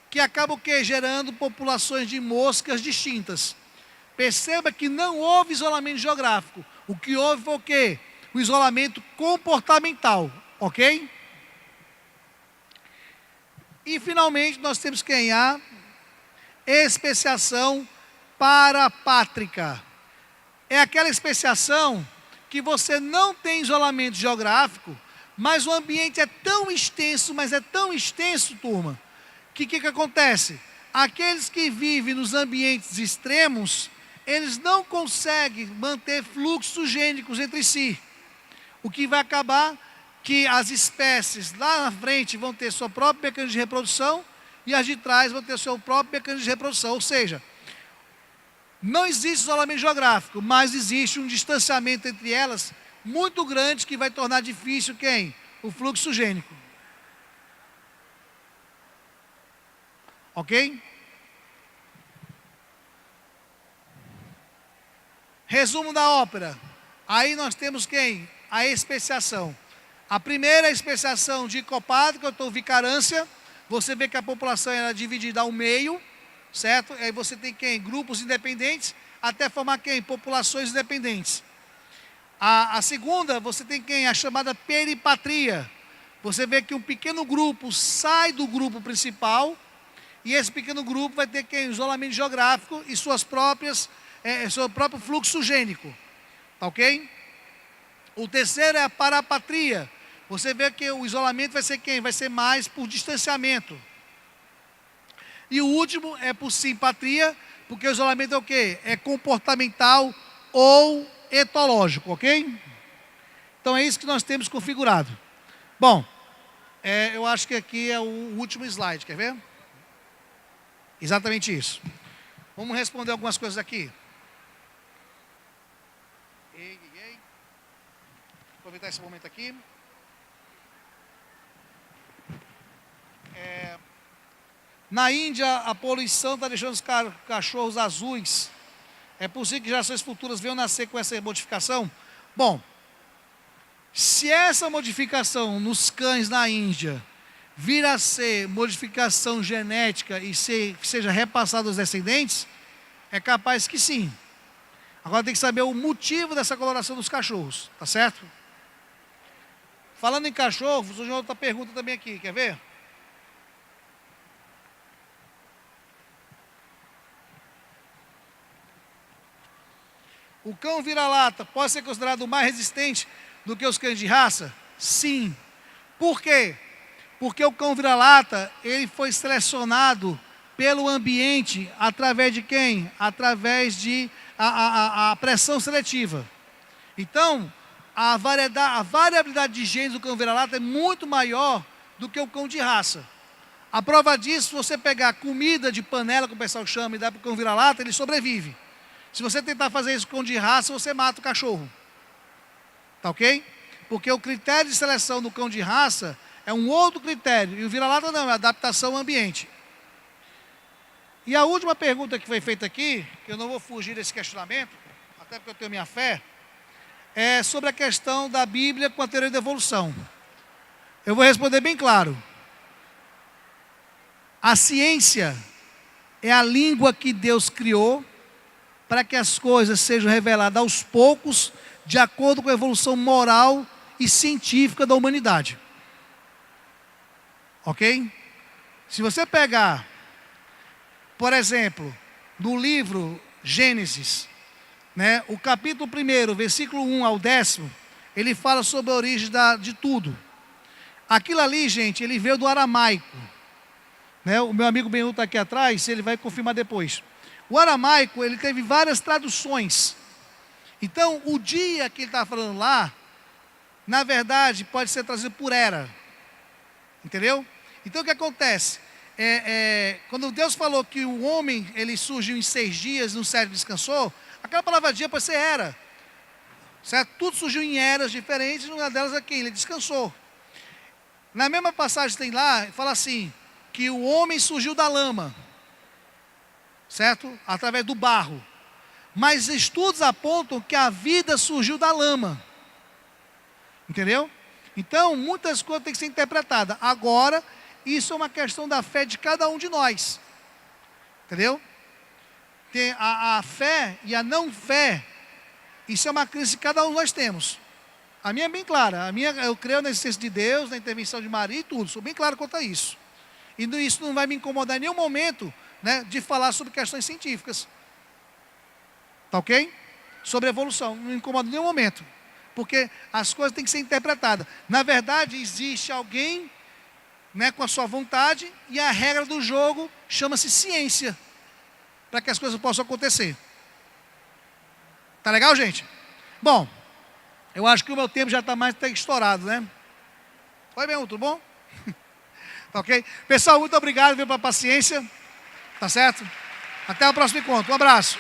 que acabam o quê? Gerando populações de moscas distintas. Perceba que não houve isolamento geográfico. O que houve foi o quê? O isolamento comportamental, ok? E finalmente nós temos que a especiação parapátrica. É aquela especiação que você não tem isolamento geográfico, mas o ambiente é tão extenso, mas é tão extenso, turma, que acontece? Aqueles que vivem nos ambientes extremos, eles não conseguem manter fluxos gênicos entre si. O que vai acabar que as espécies lá na frente vão ter seu próprio mecanismo de reprodução e as de trás vão ter seu próprio mecanismo de reprodução. Ou seja, não existe isolamento geográfico, mas existe um distanciamento entre elas muito grande que vai tornar difícil quem? O fluxo gênico. Ok? Resumo da ópera. Aí nós temos quem? A especiação. A primeira é a especiação dicopátrica, ou vicarância. Você vê que a população é dividida ao meio, certo? Aí você tem quem? Grupos independentes, até formar quem? Populações independentes. A segunda, você tem quem? A chamada peripatria. Você vê que um pequeno grupo sai do grupo principal, e esse pequeno grupo vai ter quem? Isolamento geográfico e suas próprias, seu próprio fluxo gênico. Tá ok? O terceiro é a parapatria. Você vê que o isolamento vai ser quem? Vai ser mais por distanciamento. E o último é por simpatria, porque o isolamento é o quê? É comportamental ou etológico, ok? Então é isso que nós temos configurado. Bom, eu acho que aqui é o último slide, quer ver? Exatamente isso. Vamos responder algumas coisas aqui. Aproveitar esse momento aqui. Na Índia, a poluição está deixando os cachorros azuis. É possível que gerações futuras venham nascer com essa modificação? Bom, se essa modificação nos cães na Índia vir a ser modificação genética e seja repassada aos descendentes, é capaz que sim. Agora tem que saber o motivo dessa coloração dos cachorros, tá certo? Falando em cachorro, surgiu outra pergunta também aqui, quer ver? O cão vira-lata pode ser considerado mais resistente do que os cães de raça? Sim. Por quê? Porque o cão vira-lata, ele foi selecionado pelo ambiente através de quem? Através de a pressão seletiva. Então, a variabilidade de genes do cão vira-lata é muito maior do que o cão de raça. A prova disso, se você pegar comida de panela, como o pessoal chama, e dar para o cão vira-lata, ele sobrevive. Se você tentar fazer isso com cão de raça, você mata o cachorro. Tá ok? Porque o critério de seleção do cão de raça é um outro critério. E o vira-lata não, é adaptação ao ambiente. E a última pergunta que foi feita aqui, que eu não vou fugir desse questionamento, até porque eu tenho minha fé, é sobre a questão da Bíblia com a teoria da evolução. Eu vou responder bem claro. A ciência é a língua que Deus criou para que as coisas sejam reveladas aos poucos, de acordo com a evolução moral e científica da humanidade. Ok? Se você pegar Por exemplo, no livro Gênesis, né, o capítulo 1, versículo 1 ao 10, ele fala sobre a origem de tudo. Aquilo ali, gente, ele veio do aramaico. Né? O meu amigo Benhu está aqui atrás, ele vai confirmar depois. O aramaico, ele teve várias traduções. Então, o dia que ele está falando lá, na verdade, pode ser trazido por era. Entendeu? Então, o que acontece? Quando Deus falou que o homem, ele surgiu em 6 dias, no 7 descansou, aquela palavra dia pode ser era. Certo? Tudo surgiu em eras diferentes, uma delas aqui, ele descansou. Na mesma passagem tem lá, fala assim, que o homem surgiu da lama, certo? Através do barro. Mas estudos apontam que a vida surgiu da lama. Entendeu? Então, muitas coisas têm que ser interpretadas. Agora, isso é uma questão da fé de cada um de nós. Entendeu? Tem a fé e a não fé, isso é uma crise que cada um de nós temos. A minha é bem clara. Eu creio na existência de Deus, na intervenção de Maria e tudo. Sou bem claro quanto a isso. E isso não vai me incomodar em nenhum momento, né, de falar sobre questões científicas. Tá ok? Sobre evolução. Não me incomoda em nenhum momento. Porque as coisas têm que ser interpretadas. Na verdade, existe alguém, né, com a sua vontade, e a regra do jogo chama-se ciência. Para que as coisas possam acontecer. Tá legal, gente? Bom, eu acho que o meu tempo já está mais estourado, né? Oi, bem, tudo bom? Tá ok? Pessoal, muito obrigado pela paciência. Tá certo? Até o próximo encontro. Um abraço.